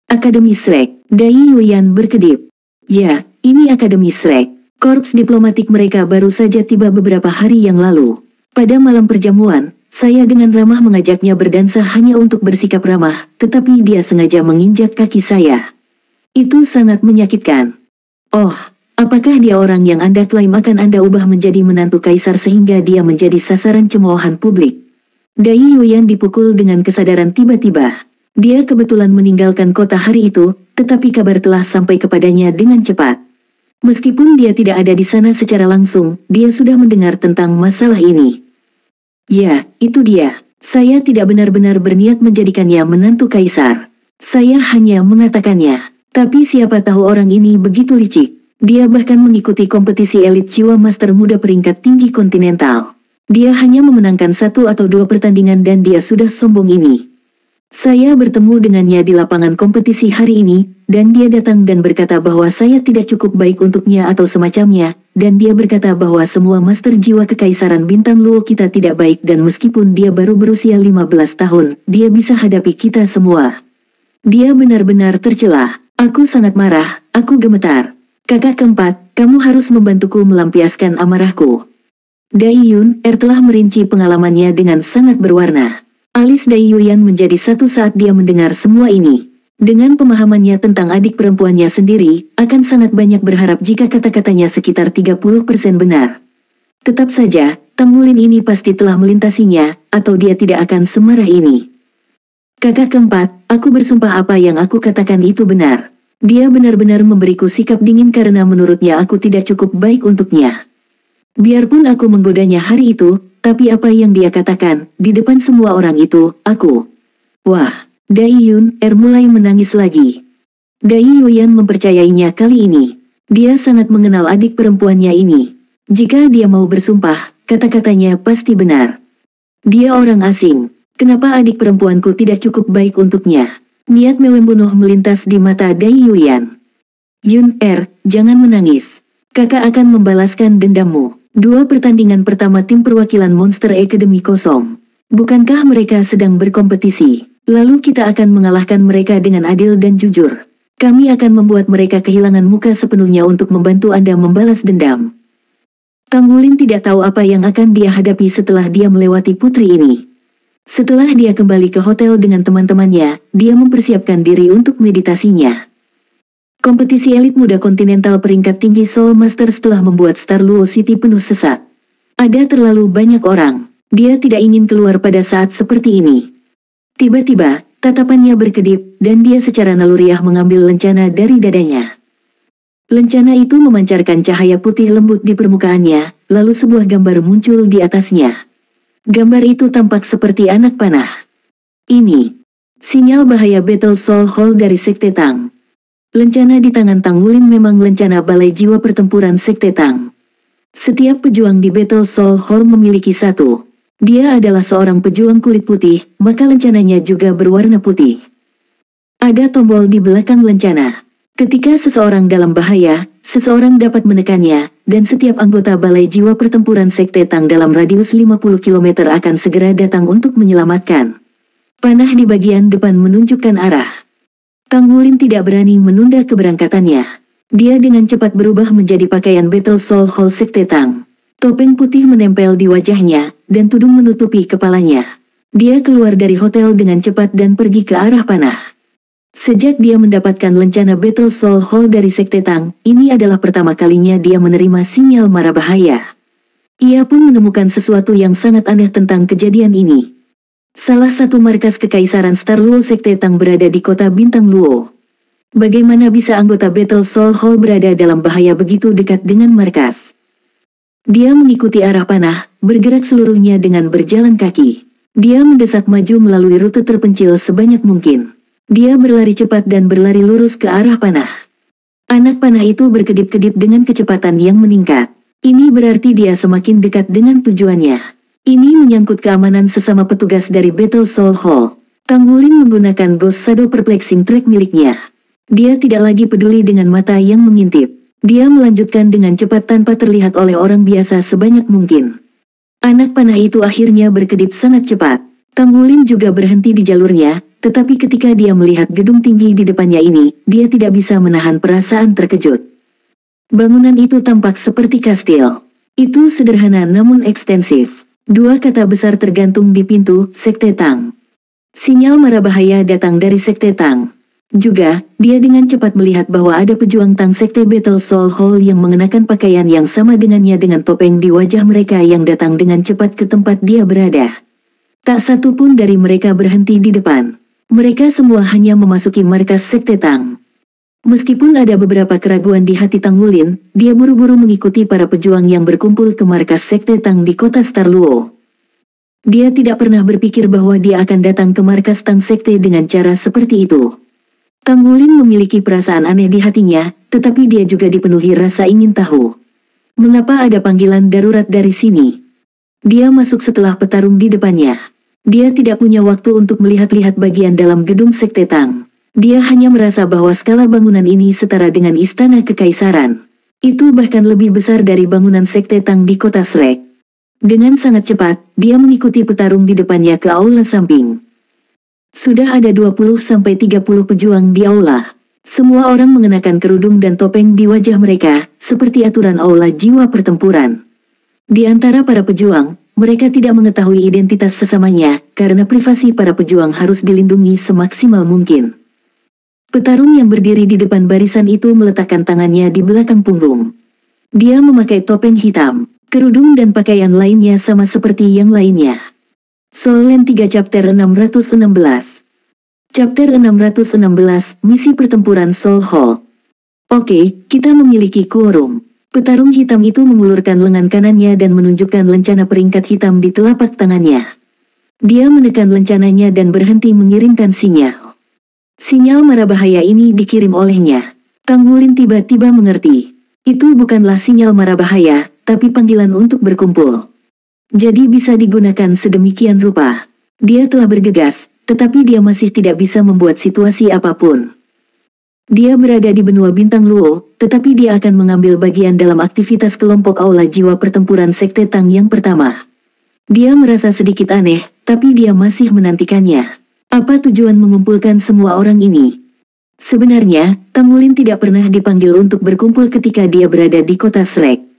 Akademi Shrek. Dai Yuyan berkedip. Ya, ini Akademi Shrek. Korps diplomatik mereka baru saja tiba beberapa hari yang lalu. Pada malam perjamuan, saya dengan ramah mengajaknya berdansa hanya untuk bersikap ramah, tetapi dia sengaja menginjak kaki saya. Itu sangat menyakitkan. Oh, apakah dia orang yang Anda klaim akan Anda ubah menjadi menantu kaisar sehingga dia menjadi sasaran cemoohan publik? Dai Yuyan dipukul dengan kesadaran tiba-tiba. Dia kebetulan meninggalkan kota hari itu, tetapi kabar telah sampai kepadanya dengan cepat. Meskipun dia tidak ada di sana secara langsung, dia sudah mendengar tentang masalah ini. Ya, itu dia. Saya tidak benar-benar berniat menjadikannya menantu kaisar. Saya hanya mengatakannya. Tapi siapa tahu orang ini begitu licik. Dia bahkan mengikuti kompetisi elit jiwa master muda peringkat tinggi kontinental. Dia hanya memenangkan 1 atau 2 pertandingan dan dia sudah sombong ini. Saya bertemu dengannya di lapangan kompetisi hari ini, dan dia datang dan berkata bahwa saya tidak cukup baik untuknya atau semacamnya, dan dia berkata bahwa semua master jiwa kekaisaran bintang Luo kita tidak baik dan meskipun dia baru berusia 15 tahun, dia bisa hadapi kita semua. Dia benar-benar tercela. Aku sangat marah, aku gemetar. Kakak keempat, kamu harus membantuku melampiaskan amarahku. Dai Yun telah merinci pengalamannya dengan sangat berwarna. Alis Dai Yuyan menjadi satu saat dia mendengar semua ini. Dengan pemahamannya tentang adik perempuannya sendiri, akan sangat banyak berharap jika kata-katanya sekitar 30% benar. Tetap saja, Tang Wulin ini pasti telah melintasinya, atau dia tidak akan semarah ini. Kakak keempat, aku bersumpah apa yang aku katakan itu benar. Dia benar-benar memberiku sikap dingin karena menurutnya aku tidak cukup baik untuknya. Biarpun aku menggodanya hari itu, tapi apa yang dia katakan, di depan semua orang itu, aku. Wah, Dai Yun mulai menangis lagi. Dai Yuyan mempercayainya kali ini. Dia sangat mengenal adik perempuannya ini. Jika dia mau bersumpah, kata-katanya pasti benar. Dia orang asing. Kenapa adik perempuanku tidak cukup baik untuknya? Niat membunuh melintas di mata Dai Yuyan. Yun jangan menangis. Kakak akan membalaskan dendammu. 2 pertandingan pertama tim perwakilan Monster Academy kosong. Bukankah mereka sedang berkompetisi? Lalu kita akan mengalahkan mereka dengan adil dan jujur. Kami akan membuat mereka kehilangan muka sepenuhnya untuk membantu Anda membalas dendam. Tang Wulin tidak tahu apa yang akan dia hadapi setelah dia melewati putri ini. Setelah dia kembali ke hotel dengan teman-temannya, dia mempersiapkan diri untuk meditasinya. Kompetisi elit muda kontinental peringkat tinggi Soul Masters telah membuat Star Luo City penuh sesak. Ada terlalu banyak orang. Dia tidak ingin keluar pada saat seperti ini. Tiba-tiba, tatapannya berkedip, dan dia secara naluriah mengambil lencana dari dadanya. Lencana itu memancarkan cahaya putih lembut di permukaannya, lalu sebuah gambar muncul di atasnya. Gambar itu tampak seperti anak panah. Ini sinyal bahaya Battle Soul Hall dari Sekte Tang. Lencana di tangan Tang Wulin memang lencana balai jiwa pertempuran Sekte Tang. Setiap pejuang di Battle Soul Hall memiliki satu. Dia adalah seorang pejuang kulit putih, maka lencananya juga berwarna putih. Ada tombol di belakang lencana. Ketika seseorang dalam bahaya, seseorang dapat menekannya, dan setiap anggota balai jiwa pertempuran Sekte Tang dalam radius 50 km akan segera datang untuk menyelamatkan. Panah di bagian depan menunjukkan arah. Tang Wulin tidak berani menunda keberangkatannya. Dia dengan cepat berubah menjadi pakaian Battle Soul Hall Sekte Tang. Topeng putih menempel di wajahnya, dan tudung menutupi kepalanya. Dia keluar dari hotel dengan cepat dan pergi ke arah panah. Sejak dia mendapatkan lencana Battle Soul Hall dari Sekte Tang, ini adalah pertama kalinya dia menerima sinyal mara bahaya. Ia pun menemukan sesuatu yang sangat aneh tentang kejadian ini. Salah satu markas kekaisaran Star Luo Sekte Tang berada di kota Bintang Luo. Bagaimana bisa anggota Battle Soul Hall berada dalam bahaya begitu dekat dengan markas? Dia mengikuti arah panah, bergerak seluruhnya dengan berjalan kaki. Dia mendesak maju melalui rute terpencil sebanyak mungkin. Dia berlari cepat dan berlari lurus ke arah panah. Anak panah itu berkedip-kedip dengan kecepatan yang meningkat. Ini berarti dia semakin dekat dengan tujuannya. Ini menyangkut keamanan sesama petugas dari Battle Soul Hall. Tang Wulin menggunakan Ghost Shadow Perplexing Track miliknya. Dia tidak lagi peduli dengan mata yang mengintip. Dia melanjutkan dengan cepat tanpa terlihat oleh orang biasa sebanyak mungkin. Anak panah itu akhirnya berkedip sangat cepat. Tang Wulin juga berhenti di jalurnya, tetapi ketika dia melihat gedung tinggi di depannya ini, dia tidak bisa menahan perasaan terkejut. Bangunan itu tampak seperti kastil. Itu sederhana namun ekstensif. Dua kata besar tergantung di pintu, Sekte Tang. Sinyal mara bahaya datang dari Sekte Tang. Juga, dia dengan cepat melihat bahwa ada pejuang Tang Sekte Battle Soul Hall yang mengenakan pakaian yang sama dengannya dengan topeng di wajah mereka yang datang dengan cepat ke tempat dia berada. Tak satu pun dari mereka berhenti di depan. Mereka semua hanya memasuki markas Sekte Tang. Meskipun ada beberapa keraguan di hati Tang Wulin, dia buru-buru mengikuti para pejuang yang berkumpul ke markas Sekte Tang di kota Star Luo. Dia tidak pernah berpikir bahwa dia akan datang ke markas Tang Sekte dengan cara seperti itu. Tang Wulin memiliki perasaan aneh di hatinya, tetapi dia juga dipenuhi rasa ingin tahu. Mengapa ada panggilan darurat dari sini? Dia masuk setelah petarung di depannya. Dia tidak punya waktu untuk melihat-lihat bagian dalam gedung Sekte Tang. Dia hanya merasa bahwa skala bangunan ini setara dengan istana kekaisaran. Itu bahkan lebih besar dari bangunan Sekte Tang di kota Shrek. Dengan sangat cepat, dia mengikuti petarung di depannya ke aula samping. Sudah ada 20-30 pejuang di aula. Semua orang mengenakan kerudung dan topeng di wajah mereka, seperti aturan aula jiwa pertempuran. Di antara para pejuang, mereka tidak mengetahui identitas sesamanya, karena privasi para pejuang harus dilindungi semaksimal mungkin. Petarung yang berdiri di depan barisan itu meletakkan tangannya di belakang punggung. Dia memakai topeng hitam, kerudung dan pakaian lainnya sama seperti yang lainnya. Soul Land 3 Chapter 616. Chapter 616, Misi Pertempuran Soul Hall. Oke, kita memiliki quorum. Petarung hitam itu mengulurkan lengan kanannya dan menunjukkan lencana peringkat hitam di telapak tangannya. Dia menekan lencananya dan berhenti mengirimkan sinyal. Sinyal mara bahaya ini dikirim olehnya. Tang Wulin tiba-tiba mengerti. Itu bukanlah sinyal mara bahaya, tapi panggilan untuk berkumpul. Jadi bisa digunakan sedemikian rupa. Dia telah bergegas, tetapi dia masih tidak bisa membuat situasi apapun. Dia berada di benua Bintang Luo, tetapi dia akan mengambil bagian dalam aktivitas kelompok aula jiwa pertempuran Sekte Tang yang pertama. Dia merasa sedikit aneh, tapi dia masih menantikannya. Apa tujuan mengumpulkan semua orang ini? Sebenarnya, Tang Wulin tidak pernah dipanggil untuk berkumpul ketika dia berada di kota Shrek.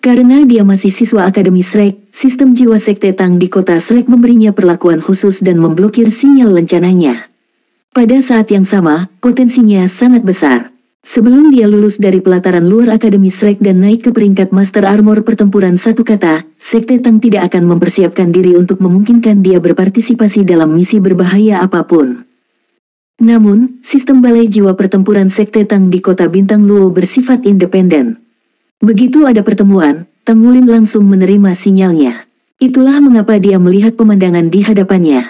Karena dia masih siswa Akademi Shrek, sistem jiwa Sekte Tang di kota Shrek memberinya perlakuan khusus dan memblokir sinyal lencananya. Pada saat yang sama, potensinya sangat besar. Sebelum dia lulus dari pelataran luar Akademi Shrek dan naik ke peringkat Master Armor pertempuran satu kata, Sekte Tang tidak akan mempersiapkan diri untuk memungkinkan dia berpartisipasi dalam misi berbahaya apapun. Namun, sistem balai jiwa pertempuran Sekte Tang di kota Bintang Luo bersifat independen. Begitu ada pertemuan, Tang Wulin langsung menerima sinyalnya. Itulah mengapa dia melihat pemandangan di hadapannya.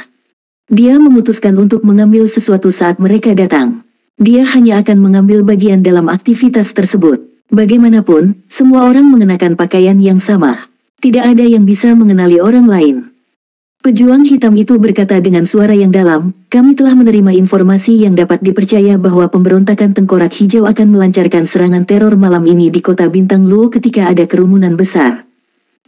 Dia memutuskan untuk mengambil sesuatu saat mereka datang. Dia hanya akan mengambil bagian dalam aktivitas tersebut. Bagaimanapun, semua orang mengenakan pakaian yang sama. Tidak ada yang bisa mengenali orang lain. Pejuang hitam itu berkata dengan suara yang dalam, "Kami telah menerima informasi yang dapat dipercaya bahwa pemberontakan Tengkorak Hijau akan melancarkan serangan teror malam ini di kota Bintang Luo ketika ada kerumunan besar.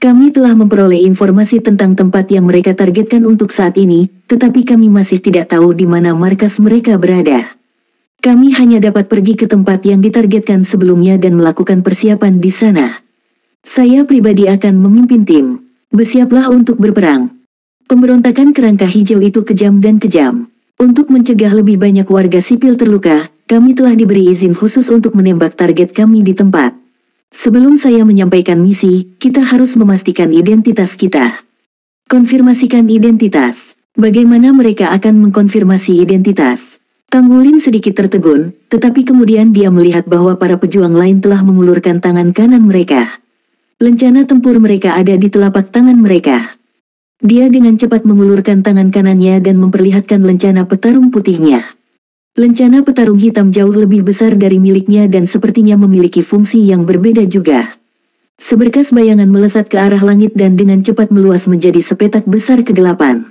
Kami telah memperoleh informasi tentang tempat yang mereka targetkan untuk saat ini, tetapi kami masih tidak tahu di mana markas mereka berada. Kami hanya dapat pergi ke tempat yang ditargetkan sebelumnya dan melakukan persiapan di sana. Saya pribadi akan memimpin tim. Bersiaplah untuk berperang." Pemberontakan kerangka hijau itu kejam dan kejam. Untuk mencegah lebih banyak warga sipil terluka, kami telah diberi izin khusus untuk menembak target kami di tempat. Sebelum saya menyampaikan misi, kita harus memastikan identitas kita. Konfirmasikan identitas. Bagaimana mereka akan mengkonfirmasi identitas? Tang Wulin sedikit tertegun, tetapi kemudian dia melihat bahwa para pejuang lain telah mengulurkan tangan kanan mereka. Lencana tempur mereka ada di telapak tangan mereka. Dia dengan cepat mengulurkan tangan kanannya dan memperlihatkan lencana petarung putihnya. Lencana petarung hitam jauh lebih besar dari miliknya dan sepertinya memiliki fungsi yang berbeda juga. Seberkas bayangan melesat ke arah langit dan dengan cepat meluas menjadi sepetak besar kegelapan.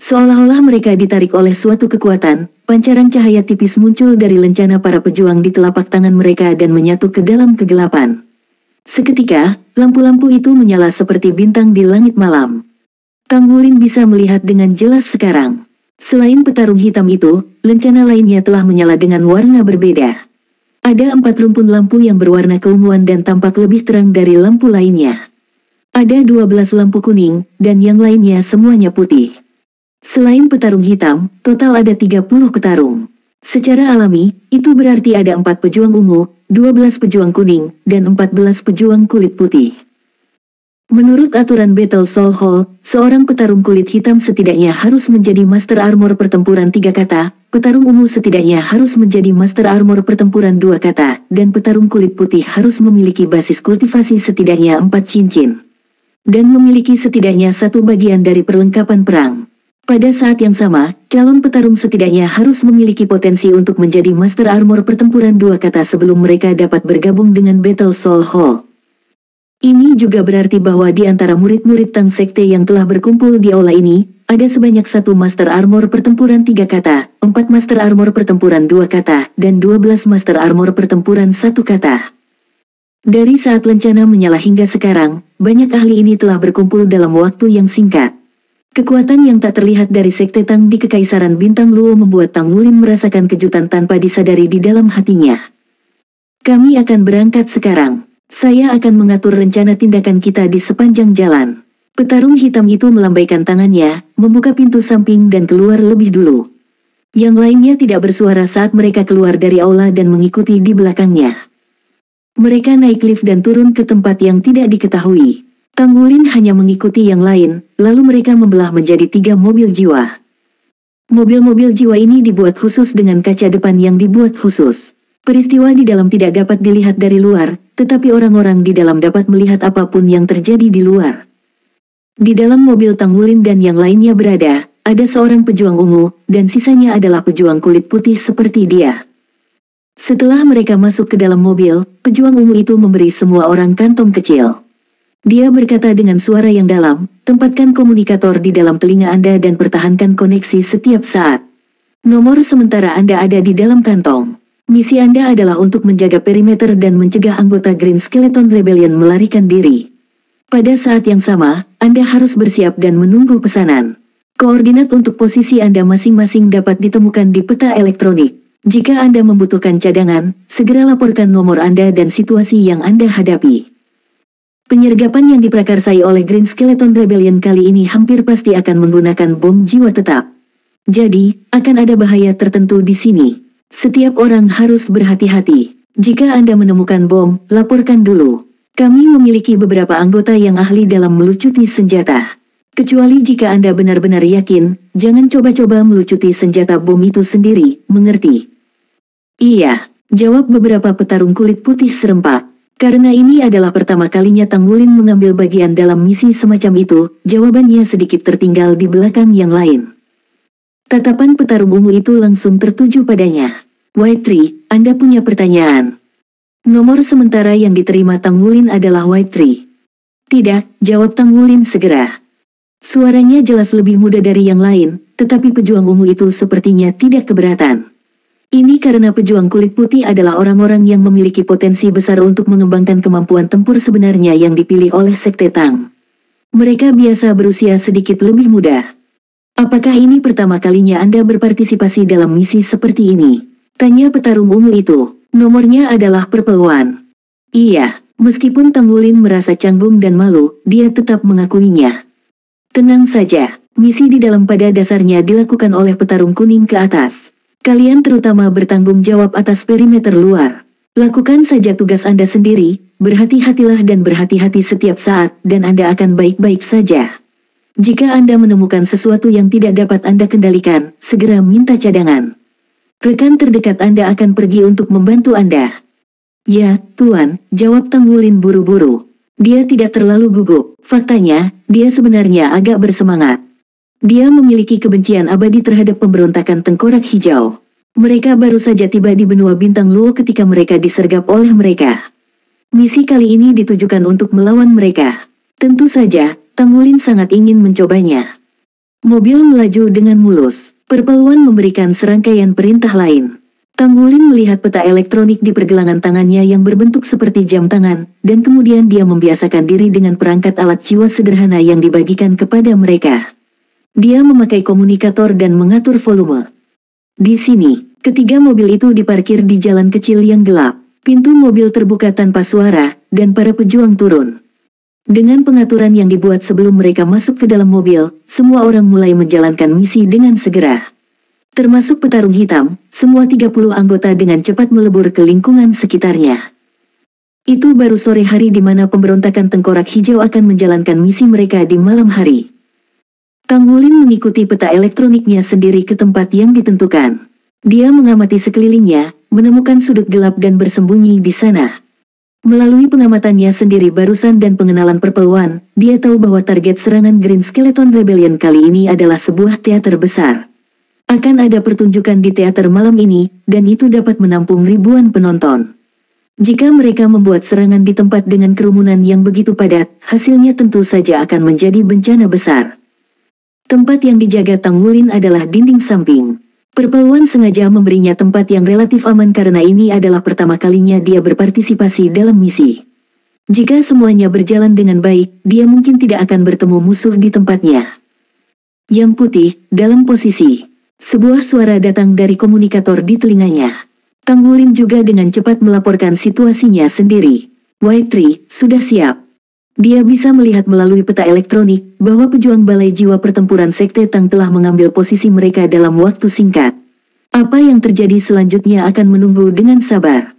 Seolah-olah mereka ditarik oleh suatu kekuatan, pancaran cahaya tipis muncul dari lencana para pejuang di telapak tangan mereka dan menyatu ke dalam kegelapan. Seketika, lampu-lampu itu menyala seperti bintang di langit malam. Tang Wulin bisa melihat dengan jelas sekarang. Selain petarung hitam itu, lencana lainnya telah menyala dengan warna berbeda. Ada 4 rumpun lampu yang berwarna keunguan dan tampak lebih terang dari lampu lainnya. Ada 12 lampu kuning, dan yang lainnya semuanya putih. Selain petarung hitam, total ada 30 petarung. Secara alami, itu berarti ada 4 pejuang ungu, 12 pejuang kuning, dan 14 pejuang kulit putih. Menurut aturan Battle Soul Hall, seorang petarung kulit hitam setidaknya harus menjadi Master Armor pertempuran 3 kata, petarung ungu setidaknya harus menjadi Master Armor pertempuran 2 kata, dan petarung kulit putih harus memiliki basis kultivasi setidaknya 4 cincin. Dan memiliki setidaknya 1 bagian dari perlengkapan perang. Pada saat yang sama, calon petarung setidaknya harus memiliki potensi untuk menjadi Master Armor pertempuran 2 kata sebelum mereka dapat bergabung dengan Battle Soul Hall. Ini juga berarti bahwa di antara murid-murid Tang Sekte yang telah berkumpul di aula ini, ada sebanyak 1 Master Armor pertempuran 3 kata, 4 Master Armor pertempuran 2 kata, dan 12 Master Armor pertempuran 1 kata. Dari saat lencana menyala hingga sekarang, banyak ahli ini telah berkumpul dalam waktu yang singkat. Kekuatan yang tak terlihat dari Sekte Tang di Kekaisaran Bintang Luo membuat Tang Wulin merasakan kejutan tanpa disadari di dalam hatinya. Kami akan berangkat sekarang. Saya akan mengatur rencana tindakan kita di sepanjang jalan. Petarung hitam itu melambaikan tangannya, membuka pintu samping dan keluar lebih dulu. Yang lainnya tidak bersuara saat mereka keluar dari aula dan mengikuti di belakangnya. Mereka naik lift dan turun ke tempat yang tidak diketahui. Tang Wulin hanya mengikuti yang lain, lalu mereka membelah menjadi 3 mobil jiwa. Mobil-mobil jiwa ini dibuat khusus dengan kaca depan yang dibuat khusus. Peristiwa di dalam tidak dapat dilihat dari luar, tetapi orang-orang di dalam dapat melihat apapun yang terjadi di luar. Di dalam mobil Tang Wulin dan yang lainnya berada, ada seorang pejuang ungu, dan sisanya adalah pejuang kulit putih seperti dia. Setelah mereka masuk ke dalam mobil, pejuang ungu itu memberi semua orang kantong kecil. Dia berkata dengan suara yang dalam, tempatkan komunikator di dalam telinga Anda dan pertahankan koneksi setiap saat. Nomor sementara Anda ada di dalam kantong. Misi Anda adalah untuk menjaga perimeter dan mencegah anggota Green Skeleton Rebellion melarikan diri. Pada saat yang sama, Anda harus bersiap dan menunggu pesanan. Koordinat untuk posisi Anda masing-masing dapat ditemukan di peta elektronik. Jika Anda membutuhkan cadangan, segera laporkan nomor Anda dan situasi yang Anda hadapi. Penyergapan yang diprakarsai oleh Green Skeleton Rebellion kali ini hampir pasti akan menggunakan bom jiwa tetap. Jadi, akan ada bahaya tertentu di sini. Setiap orang harus berhati-hati. Jika Anda menemukan bom, laporkan dulu. Kami memiliki beberapa anggota yang ahli dalam melucuti senjata. Kecuali jika Anda benar-benar yakin, jangan coba-coba melucuti senjata bom itu sendiri, mengerti? Iya, jawab beberapa petarung kulit putih serempak. Karena ini adalah pertama kalinya Tang Wulin mengambil bagian dalam misi semacam itu, jawabannya sedikit tertinggal di belakang yang lain. Tatapan petarung ungu itu langsung tertuju padanya. White Tree, Anda punya pertanyaan? Nomor sementara yang diterima Tang Wulin adalah White Tree. Tidak, jawab Tang Wulin segera. Suaranya jelas lebih muda dari yang lain, tetapi pejuang ungu itu sepertinya tidak keberatan. Ini karena pejuang kulit putih adalah orang-orang yang memiliki potensi besar untuk mengembangkan kemampuan tempur sebenarnya yang dipilih oleh Sekte Tang. Mereka biasa berusia sedikit lebih muda. Apakah ini pertama kalinya Anda berpartisipasi dalam misi seperti ini? Tanya petarung ungu itu. Nomornya adalah Purple One. Iya, meskipun Tang Wulin merasa canggung dan malu, dia tetap mengakuinya. Tenang saja, misi di dalam pada dasarnya dilakukan oleh petarung kuning ke atas. Kalian terutama bertanggung jawab atas perimeter luar. Lakukan saja tugas Anda sendiri, berhati-hatilah dan berhati-hati setiap saat, dan Anda akan baik-baik saja. Jika Anda menemukan sesuatu yang tidak dapat Anda kendalikan, segera minta cadangan. Rekan terdekat Anda akan pergi untuk membantu Anda. Ya, Tuan, jawab Tang Wulin buru-buru. Dia tidak terlalu gugup, faktanya, dia sebenarnya agak bersemangat. Dia memiliki kebencian abadi terhadap pemberontakan Tengkorak Hijau. Mereka baru saja tiba di benua Bintang Luo ketika mereka disergap oleh mereka. Misi kali ini ditujukan untuk melawan mereka. Tentu saja, Tang Wulin sangat ingin mencobanya. Mobil melaju dengan mulus. Purple One memberikan serangkaian perintah lain. Tang Wulin melihat peta elektronik di pergelangan tangannya yang berbentuk seperti jam tangan, dan kemudian dia membiasakan diri dengan perangkat alat jiwa sederhana yang dibagikan kepada mereka. Dia memakai komunikator dan mengatur volume. Di sini, ketiga mobil itu diparkir di jalan kecil yang gelap. Pintu mobil terbuka tanpa suara, dan para pejuang turun. Dengan pengaturan yang dibuat sebelum mereka masuk ke dalam mobil, semua orang mulai menjalankan misi dengan segera. Termasuk petarung hitam, semua 30 anggota dengan cepat melebur ke lingkungan sekitarnya. Itu baru sore hari di mana pemberontakan Tengkorak Hijau akan menjalankan misi mereka di malam hari. Tang Wulin mengikuti peta elektroniknya sendiri ke tempat yang ditentukan. Dia mengamati sekelilingnya, menemukan sudut gelap dan bersembunyi di sana. Melalui pengamatannya sendiri barusan dan pengenalan Purple One, dia tahu bahwa target serangan Green Skeleton Rebellion kali ini adalah sebuah teater besar. Akan ada pertunjukan di teater malam ini, dan itu dapat menampung ribuan penonton. Jika mereka membuat serangan di tempat dengan kerumunan yang begitu padat, hasilnya tentu saja akan menjadi bencana besar. Tempat yang dijaga Tang Wulin adalah dinding samping. Purple One sengaja memberinya tempat yang relatif aman karena ini adalah pertama kalinya dia berpartisipasi dalam misi. Jika semuanya berjalan dengan baik, dia mungkin tidak akan bertemu musuh di tempatnya. Yang Putih, dalam posisi. Sebuah suara datang dari komunikator di telinganya. Tang Wulin juga dengan cepat melaporkan situasinya sendiri. White Tree, sudah siap. Dia bisa melihat melalui peta elektronik bahwa pejuang Balai Jiwa Pertempuran Sekte Tang telah mengambil posisi mereka dalam waktu singkat. Apa yang terjadi selanjutnya akan menunggu dengan sabar.